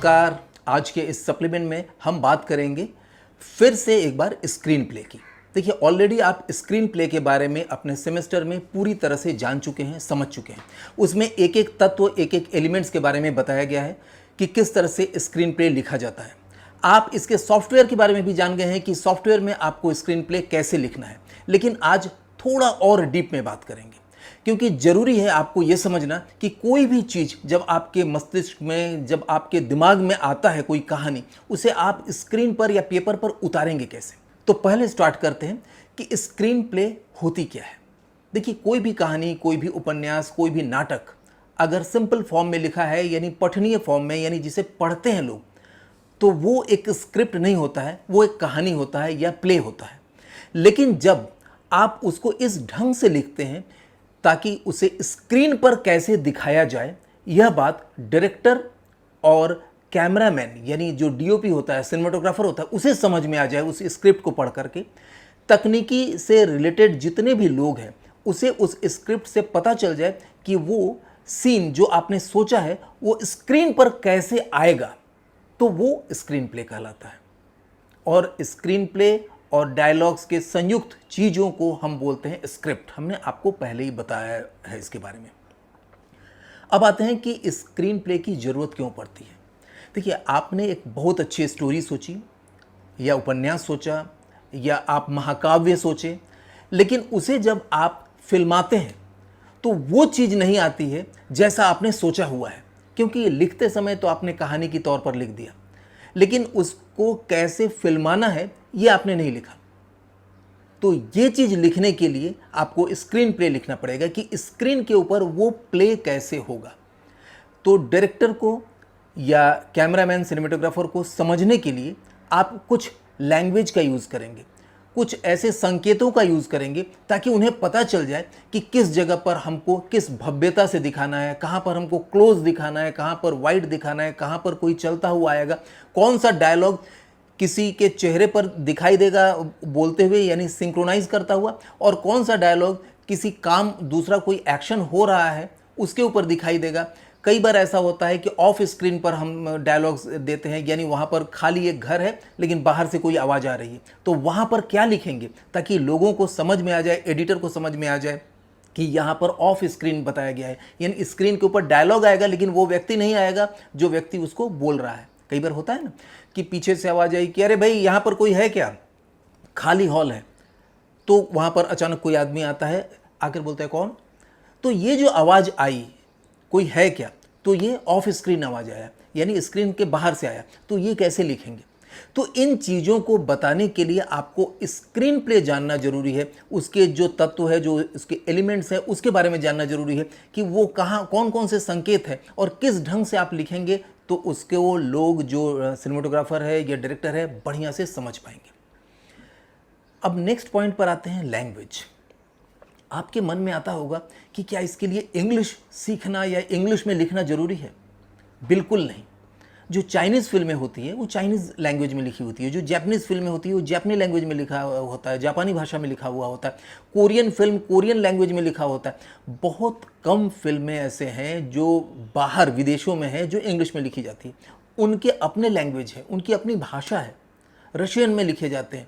नमस्कार। आज के इस सप्लीमेंट में हम बात करेंगे फिर से एक बार स्क्रीन प्ले की। देखिए, ऑलरेडी आप स्क्रीन प्ले के बारे में अपने सेमेस्टर में पूरी तरह से जान चुके हैं, समझ चुके हैं। उसमें एक एक तत्व, एक एक एलिमेंट्स के बारे में बताया गया है कि किस तरह से स्क्रीन प्ले लिखा जाता है। आप इसके सॉफ्टवेयर के बारे में भी जान गए हैं कि सॉफ्टवेयर में आपको स्क्रीन प्ले कैसे लिखना है। लेकिन आज थोड़ा और डीप में बात करेंगे, क्योंकि ज़रूरी है आपको ये समझना कि कोई भी चीज़ जब आपके मस्तिष्क में, जब आपके दिमाग में आता है कोई कहानी, उसे आप स्क्रीन पर या पेपर पर उतारेंगे कैसे। तो पहले स्टार्ट करते हैं कि स्क्रीन प्ले होती क्या है। देखिए, कोई भी कहानी, कोई भी उपन्यास, कोई भी नाटक अगर सिंपल फॉर्म में लिखा है, यानी पठनीय फॉर्म में, यानी जिसे पढ़ते हैं लोग, तो वो एक स्क्रिप्ट नहीं होता है, वो एक कहानी होता है या प्ले होता है। लेकिन जब आप उसको इस ढंग से लिखते हैं ताकि उसे स्क्रीन पर कैसे दिखाया जाए, यह बात डायरेक्टर और कैमरामैन, यानी जो डीओपी होता है, सिनेमेटोग्राफर होता है, उसे समझ में आ जाए। उस स्क्रिप्ट को पढ़ करके तकनीकी से रिलेटेड जितने भी लोग हैं, उसे उस स्क्रिप्ट से पता चल जाए कि वो सीन जो आपने सोचा है वो स्क्रीन पर कैसे आएगा, तो वो स्क्रीन प्ले कहलाता है। और स्क्रीन प्ले और डायलॉग्स के संयुक्त चीज़ों को हम बोलते हैं स्क्रिप्ट। हमने आपको पहले ही बताया है इसके बारे में। अब आते हैं कि स्क्रीन प्ले की ज़रूरत क्यों पड़ती है। देखिए, आपने एक बहुत अच्छी स्टोरी सोची या उपन्यास सोचा या आप महाकाव्य सोचे, लेकिन उसे जब आप फिल्माते हैं तो वो चीज़ नहीं आती है जैसा आपने सोचा हुआ है, क्योंकि लिखते समय तो आपने कहानी के तौर पर लिख दिया, लेकिन उसको कैसे फिल्माना है ये आपने नहीं लिखा। तो ये चीज़ लिखने के लिए आपको स्क्रीन प्ले लिखना पड़ेगा कि स्क्रीन के ऊपर वो प्ले कैसे होगा। तो डायरेक्टर को या कैमरामैन, सिनेमेटोग्राफर को समझने के लिए आप कुछ लैंग्वेज का यूज़ करेंगे, कुछ ऐसे संकेतों का यूज़ करेंगे ताकि उन्हें पता चल जाए कि किस जगह पर हमको किस भव्यता से दिखाना है, कहाँ पर हमको क्लोज दिखाना है, कहाँ पर वाइड दिखाना है, कहाँ पर कोई चलता हुआ आएगा, कौन सा डायलॉग किसी के चेहरे पर दिखाई देगा बोलते हुए, यानी सिंक्रोनाइज करता हुआ, और कौन सा डायलॉग किसी काम, दूसरा कोई एक्शन हो रहा है उसके ऊपर दिखाई देगा। कई बार ऐसा होता है कि ऑफ स्क्रीन पर हम डायलॉग्स देते हैं, यानी वहाँ पर खाली एक घर है लेकिन बाहर से कोई आवाज़ आ रही है, तो वहाँ पर क्या लिखेंगे ताकि लोगों को समझ में आ जाए, एडिटर को समझ में आ जाए कि यहाँ पर ऑफ स्क्रीन बताया गया है, यानी स्क्रीन के ऊपर डायलॉग आएगा लेकिन वो व्यक्ति नहीं आएगा जो व्यक्ति उसको बोल रहा है। कई बार होता है ना कि पीछे से आवाज़ आई कि अरे भाई यहाँ पर कोई है क्या, खाली हॉल है, तो वहाँ पर अचानक कोई आदमी आता है, आकर बोलता है कौन। तो ये जो आवाज़ आई, कोई है क्या, तो ये ऑफ स्क्रीन आवाज़ आया, यानी स्क्रीन के बाहर से आया, तो ये कैसे लिखेंगे। तो इन चीज़ों को बताने के लिए आपको स्क्रीन प्ले जानना जरूरी है, उसके जो तत्व है, जो उसके एलिमेंट्स हैं, उसके बारे में जानना जरूरी है कि वो कहाँ, कौन कौन से संकेत है और किस ढंग से आप लिखेंगे, तो उसके वो लोग जो सिनेमेटोग्राफर है या डायरेक्टर है बढ़िया से समझ पाएंगे। अब नेक्स्ट पॉइंट पर आते हैं, लैंग्वेज। आपके मन में आता होगा कि क्या इसके लिए इंग्लिश सीखना या इंग्लिश में लिखना ज़रूरी है। बिल्कुल नहीं। जो चाइनीज़ फिल्में होती है वो चाइनीज़ लैंग्वेज में लिखी होती है, जो जापानीज़ फिल्में होती है वो जापानी लैंग्वेज में लिखा होता है, जापानी भाषा में लिखा हुआ होता है। कोरियन फिल्म कोरियन लैंग्वेज में लिखा होता है। बहुत कम फिल्में ऐसे हैं जो बाहर विदेशों में हैं जो इंग्लिश में लिखी जाती है। उनके अपने लैंग्वेज है, उनकी अपनी भाषा है, रशियन में लिखे जाते हैं।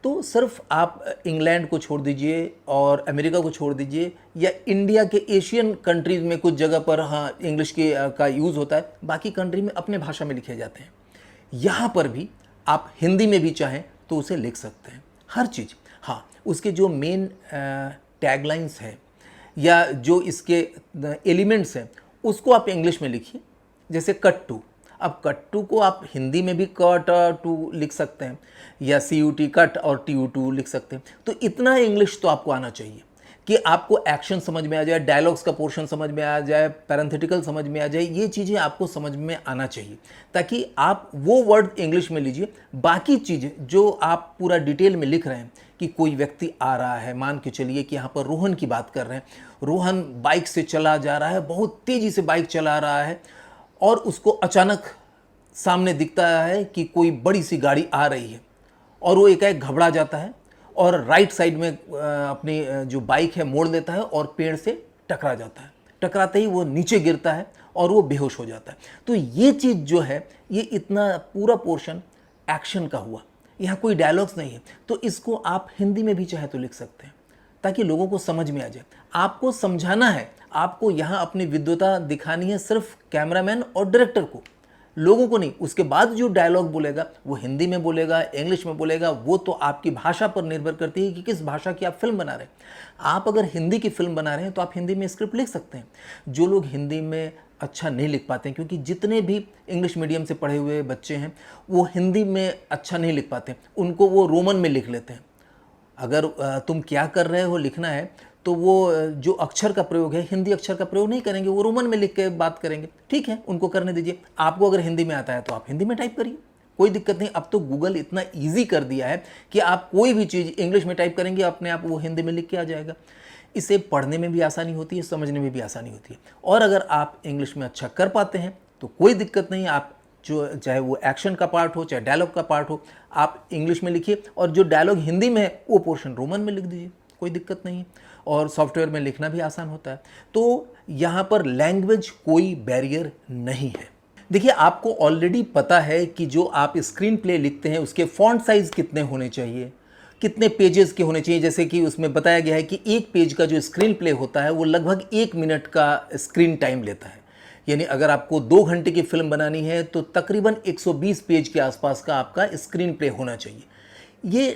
तो सिर्फ आप इंग्लैंड को छोड़ दीजिए और अमेरिका को छोड़ दीजिए, या इंडिया के एशियन कंट्रीज़ में कुछ जगह पर हाँ इंग्लिश के का यूज़ होता है, बाकी कंट्री में अपने भाषा में लिखे जाते हैं। यहाँ पर भी आप हिंदी में भी चाहें तो उसे लिख सकते हैं, हर चीज़। हाँ, उसके जो मेन टैगलाइंस हैं या जो इसके एलिमेंट्स हैं उसको आप इंग्लिश में लिखिए। जैसे कट टू, अब कट्टू को आप हिंदी में भी कट टू लिख सकते हैं, या CUT कट और TU2 लिख सकते हैं। तो इतना इंग्लिश तो आपको आना चाहिए कि आपको एक्शन समझ में आ जाए, डायलॉग्स का पोर्शन समझ में आ जाए, पैरेंथेटिकल समझ में आ जाए, ये चीज़ें आपको समझ में आना चाहिए ताकि आप वो वर्ड इंग्लिश में लीजिए। बाकी चीज़ें जो आप पूरा डिटेल में लिख रहे हैं कि कोई व्यक्ति आ रहा है, मान के चलिए कि यहाँ पर रोहन की बात कर रहे हैं, रोहन बाइक से चला जा रहा है, बहुत तेज़ी से बाइक चला रहा है, और उसको अचानक सामने दिखता है कि कोई बड़ी सी गाड़ी आ रही है, और वो एकाएक घबरा जाता है और राइट साइड में अपनी जो बाइक है मोड़ लेता है और पेड़ से टकरा जाता है। टकराते ही वो नीचे गिरता है और वो बेहोश हो जाता है। तो ये चीज़ जो है, ये इतना पूरा पोर्शन एक्शन का हुआ, यहाँ कोई डायलॉग्स नहीं है, तो इसको आप हिंदी में भी चाहे तो लिख सकते हैं ताकि लोगों को समझ में आ जाए। आपको समझाना है, आपको यहाँ अपनी विद्वता दिखानी है सिर्फ कैमरामैन और डायरेक्टर को, लोगों को नहीं। उसके बाद जो डायलॉग बोलेगा वो हिंदी में बोलेगा, इंग्लिश में बोलेगा, वो तो आपकी भाषा पर निर्भर करती है कि किस भाषा की आप फिल्म बना रहे हैं। आप अगर हिंदी की फिल्म बना रहे हैं तो आप हिंदी में स्क्रिप्ट लिख सकते हैं। जो लोग हिंदी में अच्छा नहीं लिख पाते हैं, क्योंकि जितने भी इंग्लिश मीडियम से पढ़े हुए बच्चे हैं वो हिंदी में अच्छा नहीं लिख पाते, उनको वो रोमन में लिख लेते हैं। अगर तुम क्या कर रहे हो लिखना है तो वो जो अक्षर का प्रयोग है हिंदी अक्षर का प्रयोग नहीं करेंगे, वो रोमन में लिख के बात करेंगे। ठीक है, उनको करने दीजिए। आपको अगर हिंदी में आता है तो आप हिंदी में टाइप करिए, कोई दिक्कत नहीं। अब तो गूगल इतना ईजी कर दिया है कि आप कोई भी चीज़ इंग्लिश में टाइप करेंगे अपने आप वो हिंदी में लिख के आ जाएगा। इसे पढ़ने में भी आसानी होती है, समझने में भी आसानी होती है। और अगर आप इंग्लिश में अच्छा कर पाते हैं तो कोई दिक्कत नहीं, आप जो चाहे वो एक्शन का पार्ट हो चाहे डायलॉग का पार्ट हो, आप इंग्लिश में लिखिए और जो डायलॉग हिंदी में है वो पोर्शन रोमन में लिख दीजिए, कोई दिक्कत नहीं है। और सॉफ्टवेयर में लिखना भी आसान होता है। तो यहाँ पर लैंग्वेज कोई बैरियर नहीं है। देखिए, आपको ऑलरेडी पता है कि जो आप स्क्रीन प्ले लिखते हैं उसके फॉन्ट साइज़ कितने होने चाहिए, कितने पेजेस के होने चाहिए। जैसे कि उसमें बताया गया है कि एक पेज का जो स्क्रीन प्ले होता है वो लगभग 1 मिनट का स्क्रीन टाइम लेता है। यानी अगर आपको 2 घंटे की फिल्म बनानी है तो तकरीबन 120 पेज के आसपास का आपका स्क्रीन प्ले होना चाहिए। ये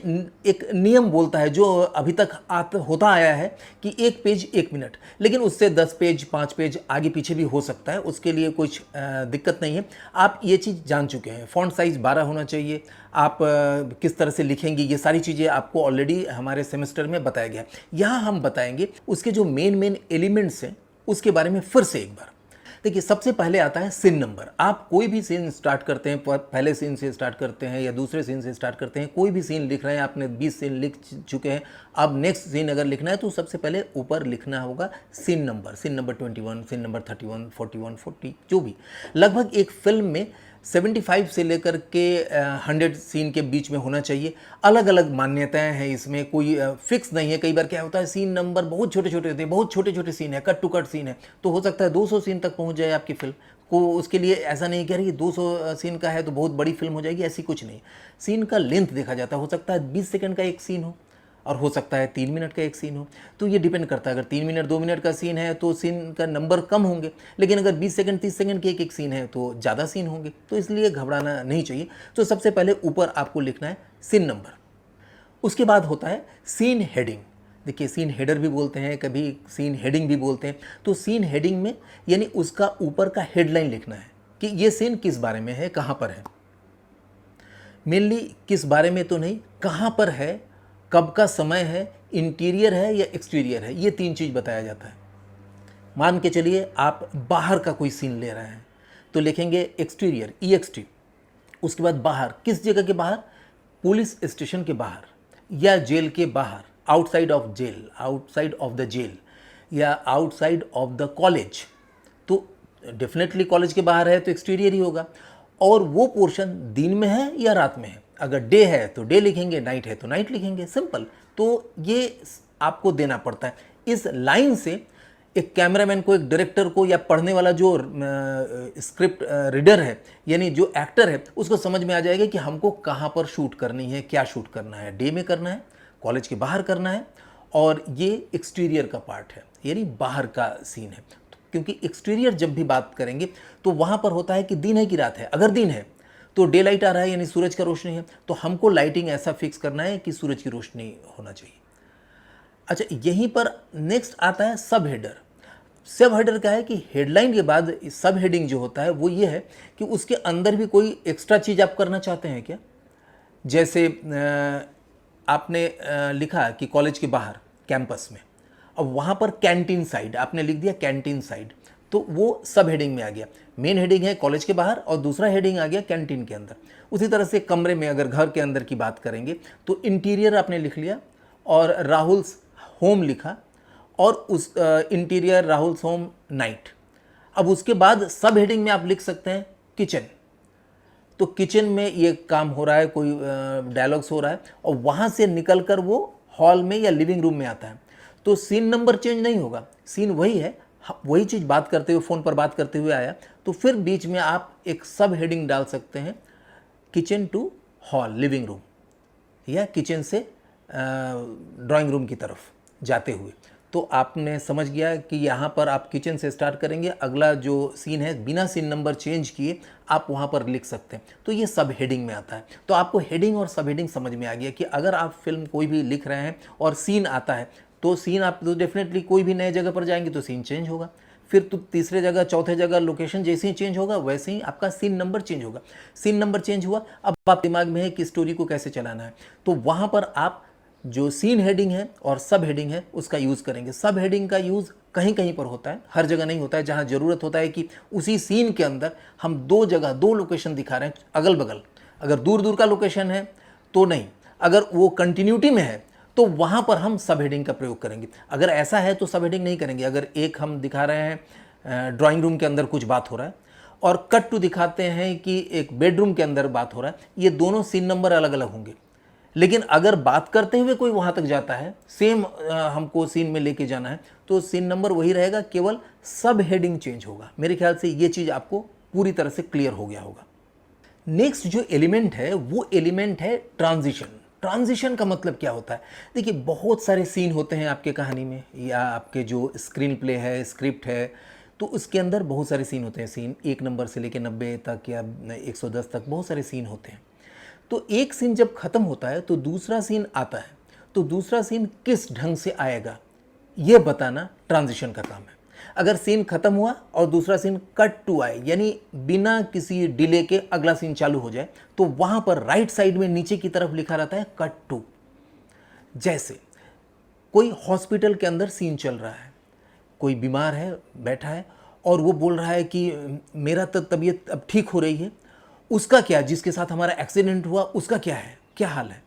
एक नियम बोलता है जो अभी तक होता आया है कि 1 पेज 1 मिनट, लेकिन उससे 10 पेज 5 पेज आगे पीछे भी हो सकता है, उसके लिए कुछ दिक्कत नहीं है। आप ये चीज़ जान चुके हैं। फ़ॉन्ट साइज़ 12 होना चाहिए। आप किस तरह से लिखेंगे ये सारी चीज़ें आपको ऑलरेडी हमारे सेमेस्टर में बताया गया है। यहाँ हम बताएंगे उसके जो मेन एलिमेंट्स हैं उसके बारे में फिर से एक बार। देखिए, सबसे पहले आता है सीन नंबर। आप कोई भी सीन स्टार्ट करते हैं, पहले सीन से स्टार्ट करते हैं या दूसरे सीन से स्टार्ट करते हैं, कोई भी सीन लिख रहे हैं, आपने 20 सीन लिख चुके हैं, अब नेक्स्ट सीन अगर लिखना है तो सबसे पहले ऊपर लिखना होगा सीन नंबर 21, सीन नंबर 31, 41, 40, जो भी। लगभग एक फिल्म में 75 से लेकर के 100 सीन के बीच में होना चाहिए। अलग अलग मान्यताएं हैं, इसमें कोई फिक्स नहीं है। कई बार क्या होता है, सीन नंबर बहुत छोटे छोटे होते हैं, बहुत छोटे छोटे सीन है, कट टू कट सीन है, तो हो सकता है 200 सीन तक पहुंच जाए आपकी फिल्म को। उसके लिए ऐसा नहीं कह रही 200 सीन का है तो बहुत बड़ी फिल्म हो जाएगी, ऐसी कुछ नहीं। सीन का लेंथ देखा जाता है, हो सकता है 20 सेकंड का एक सीन हो और हो सकता है 3 मिनट का एक सीन हो, तो ये डिपेंड करता है। अगर 3 मिनट 2 मिनट का सीन है तो सीन का नंबर कम होंगे, लेकिन अगर 20 सेकंड 30 सेकंड के एक सीन है तो ज़्यादा सीन होंगे, तो इसलिए घबराना नहीं चाहिए। तो सबसे पहले ऊपर आपको लिखना है सीन नंबर। उसके बाद होता है सीन हेडिंग। देखिए, सीन हेडर भी बोलते हैं, कभी सीन हेडिंग भी बोलते हैं। तो सीन हेडिंग में यानी उसका ऊपर का हेडलाइन लिखना है कि ये सीन किस बारे में है, कहाँ पर है। मेनली किस बारे में तो नहीं, कहाँ पर है, कब का समय है, इंटीरियर है या एक्सटीरियर है, ये 3 चीज़ बताया जाता है। मान के चलिए आप बाहर का कोई सीन ले रहे हैं तो लिखेंगे एक्सटीरियर, EXT। उसके बाद बाहर, किस जगह के बाहर, पुलिस स्टेशन के बाहर या जेल के बाहर, outside of jail, outside of the jail या आउटसाइड ऑफ द कॉलेज। तो डेफिनेटली कॉलेज के बाहर है तो एक्सटीरियर ही होगा। और वो पोर्शन दिन में है या रात में है, अगर डे है तो डे लिखेंगे, नाइट है तो नाइट लिखेंगे, सिंपल। तो ये आपको देना पड़ता है। इस लाइन से एक कैमरामैन को, एक डायरेक्टर को या पढ़ने वाला जो स्क्रिप्ट रीडर है यानी जो एक्टर है, उसको समझ में आ जाएगा कि हमको कहाँ पर शूट करनी है, क्या शूट करना है, डे में करना है, कॉलेज के बाहर करना है, और ये एक्सटीरियर का पार्ट है यानी बाहर का सीन है। क्योंकि एक्सटीरियर जब भी बात करेंगे तो वहाँ पर होता है कि दिन है कि रात है। अगर दिन है तो डे लाइट आ रहा है यानी सूरज का रोशनी है, तो हमको लाइटिंग ऐसा फिक्स करना है कि सूरज की रोशनी होना चाहिए। अच्छा, यहीं पर नेक्स्ट आता है सब हेडर। सब हेडर क्या है कि हेडलाइन के बाद सब हेडिंग जो होता है वो ये है कि उसके अंदर भी कोई एक्स्ट्रा चीज़ आप करना चाहते हैं क्या। जैसे आपने लिखा कि कॉलेज के बाहर कैंपस में, अब वहाँ पर कैंटीन साइड आपने लिख दिया, कैंटीन साइड, तो वो सब हेडिंग में आ गया। मेन हेडिंग है कॉलेज के बाहर और दूसरा हेडिंग आ गया कैंटीन के अंदर। उसी तरह से कमरे में अगर घर के अंदर की बात करेंगे तो इंटीरियर आपने लिख लिया और राहुल्स होम लिखा और उस इंटीरियर राहुल्स होम नाइट। अब उसके बाद सब हेडिंग में आप लिख सकते हैं किचन, तो किचन में ये काम हो रहा है, कोई डायलॉग्स हो रहा है, और वहाँ से निकल कर वो हॉल में या लिविंग रूम में आता है। तो सीन नंबर चेंज नहीं होगा, सीन वही है, वही चीज़ बात करते हुए, फ़ोन पर बात करते हुए आया, तो फिर बीच में आप एक सब हेडिंग डाल सकते हैं, kitchen to hall, living room, या किचन से ड्राइंग रूम की तरफ जाते हुए। तो आपने समझ गया कि यहाँ पर आप किचन से स्टार्ट करेंगे, अगला जो सीन है बिना सीन नंबर चेंज किए आप वहाँ पर लिख सकते हैं। तो ये सब हेडिंग में आता है। तो आपको हेडिंग और सब हेडिंग समझ में आ गया कि अगर आप फिल्म कोई भी लिख रहे हैं और सीन आता है, तो सीन आप तो डेफिनेटली कोई भी नए जगह पर जाएंगे तो सीन चेंज होगा, फिर तो तीसरे जगह, चौथे जगह लोकेशन जैसे ही चेंज होगा वैसे ही आपका सीन नंबर चेंज होगा। सीन नंबर चेंज हुआ, अब आप दिमाग में है कि स्टोरी को कैसे चलाना है, तो वहाँ पर आप जो सीन हेडिंग है और सब हेडिंग है उसका यूज़ करेंगे। सब हेडिंग का यूज़ कहीं कहीं पर होता है, हर जगह नहीं होता है। जहाँ ज़रूरत होता है कि उसी सीन के अंदर हम दो जगह, दो लोकेशन दिखा रहे हैं अगल बगल, अगर दूर दूर का लोकेशन है तो नहीं, अगर वो कंटिन्यूटी में है तो वहाँ पर हम सब हेडिंग का प्रयोग करेंगे। अगर ऐसा है तो सब हेडिंग नहीं करेंगे। अगर एक हम दिखा रहे हैं ड्राइंग रूम के अंदर कुछ बात हो रहा है और कट टू दिखाते हैं कि एक बेडरूम के अंदर बात हो रहा है, ये दोनों सीन नंबर अलग अलग होंगे। लेकिन अगर बात करते हुए कोई वहाँ तक जाता है, सेम हमको सीन में लेके जाना है, तो सीन नंबर वही रहेगा, केवल सब हेडिंग चेंज होगा। मेरे ख्याल से ये चीज़ आपको पूरी तरह से क्लियर हो गया होगा। नेक्स्ट जो एलिमेंट है वो एलिमेंट है ट्रांजिशन। ट्रांजिशन का मतलब क्या होता है? देखिए, बहुत सारे सीन होते हैं आपके कहानी में, या आपके जो स्क्रीन प्ले है, स्क्रिप्ट है, तो उसके अंदर बहुत सारे सीन होते हैं। सीन 1 नंबर से लेकर 90 तक या 110 तक बहुत सारे सीन होते हैं। तो एक सीन जब ख़त्म होता है तो दूसरा सीन आता है, तो दूसरा सीन किस ढंग से आएगा ये बताना ट्रांजिशन का काम है। अगर सीन ख़त्म हुआ और दूसरा सीन कट टू आए, यानी बिना किसी डिले के अगला सीन चालू हो जाए, तो वहाँ पर राइट साइड में नीचे की तरफ लिखा रहता है कट टू। जैसे कोई हॉस्पिटल के अंदर सीन चल रहा है, कोई बीमार है, बैठा है और वो बोल रहा है कि मेरा तो तबीयत अब ठीक हो रही है, उसका क्या, जिसके साथ हमारा एक्सीडेंट हुआ उसका क्या है, क्या हाल है।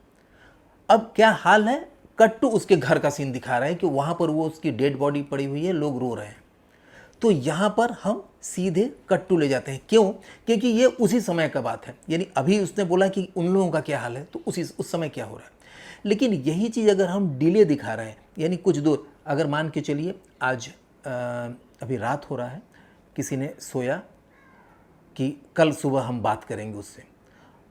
अब क्या हाल है, कट टू उसके घर का सीन दिखा रहा है कि वहाँ पर वो उसकी डेड बॉडी पड़ी हुई है, लोग रो रहे हैं। तो यहाँ पर हम सीधे कट टू ले जाते हैं। क्यों? क्योंकि ये उसी समय का बात है, यानी अभी उसने बोला कि उन लोगों का क्या हाल है, तो उस समय क्या हो रहा है। लेकिन यही चीज़ अगर हम डिले दिखा रहे हैं, यानी कुछ दूर, अगर मान के चलिए आज अभी रात हो रहा है, किसी ने सोया कि कल सुबह हम बात करेंगे उससे,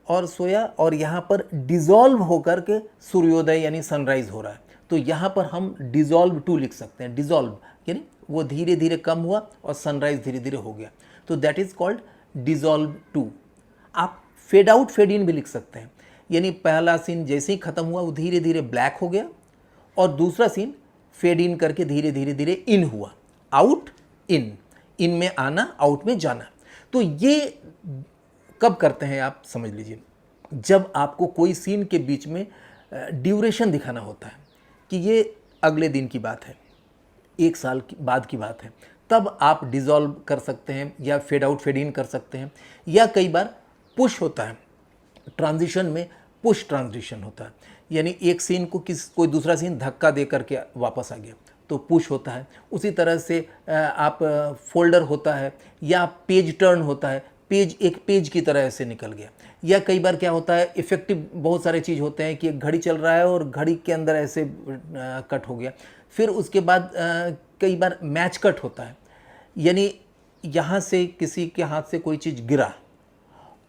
और सोया और यहाँ पर डिज़ोल्व होकर के सूर्योदय यानी सनराइज़ हो रहा है, तो यहाँ पर हम डिज़ोल्व टू लिख सकते हैं। डिज़ोल्व यानी वो धीरे धीरे कम हुआ और सनराइज़ धीरे धीरे हो गया, तो that is called dissolve to. आप फेड आउट फेड इन भी लिख सकते हैं, यानी पहला सीन जैसे ही ख़त्म हुआ वो धीरे धीरे ब्लैक हो गया और दूसरा सीन फेड इन करके धीरे धीरे धीरे इन हुआ। आउट इन, इन में आना, आउट में जाना। तो ये कब करते हैं आप समझ लीजिए, जब आपको कोई सीन के बीच में ड्यूरेशन दिखाना होता है कि ये अगले दिन की बात है, 1 साल बाद की बात है, तब आप डिज़ोल्व कर सकते हैं या फेड आउट फेड इन कर सकते हैं। या कई बार पुश होता है, ट्रांजिशन में पुश ट्रांजिशन होता है, यानी एक सीन को कोई दूसरा सीन धक्का दे करके वापस आ गया तो पुश होता है। उसी तरह से आप फोल्डर होता है या पेज टर्न होता है, पेज एक पेज की तरह ऐसे निकल गया। या कई बार क्या होता है, इफ़ेक्टिव बहुत सारे चीज़ होते हैं कि एक घड़ी चल रहा है और घड़ी के अंदर ऐसे कट हो गया। फिर उसके बाद कई बार मैच कट होता है, यानी यहाँ से किसी के हाथ से कोई चीज़ गिरा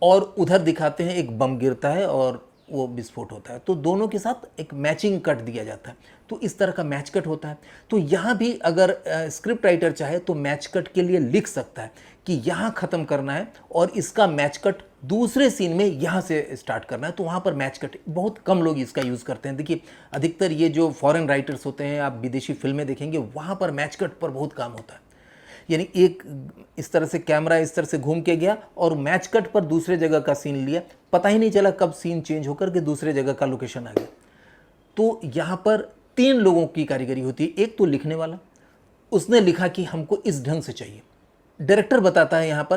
और उधर दिखाते हैं एक बम गिरता है और वो विस्फोट होता है, तो दोनों के साथ एक मैचिंग कट दिया जाता है, तो इस तरह का मैच कट होता है। तो यहाँ भी अगर स्क्रिप्ट राइटर चाहे तो मैच कट के लिए लिख सकता है कि यहाँ ख़त्म करना है और इसका मैच कट दूसरे सीन में यहाँ से स्टार्ट करना है, तो वहाँ पर मैच कट। बहुत कम लोग इसका यूज़ करते हैं। देखिए, अधिकतर ये जो फॉरेन राइटर्स होते हैं, आप विदेशी फिल्में देखेंगे, वहाँ पर मैच कट पर बहुत काम होता है, यानी एक इस तरह से कैमरा इस तरह से घूम के गया और मैच कट पर दूसरे जगह का सीन लिया, पता ही नहीं चला कब सीन चेंज होकर के दूसरे जगह का लोकेशन आ गया। तो यहाँ पर 3 लोगों की कारीगरी होती है। एक तो लिखने वाला, उसने लिखा कि हमको इस ढंग से चाहिए, डायरेक्टर बताता है यहाँ पर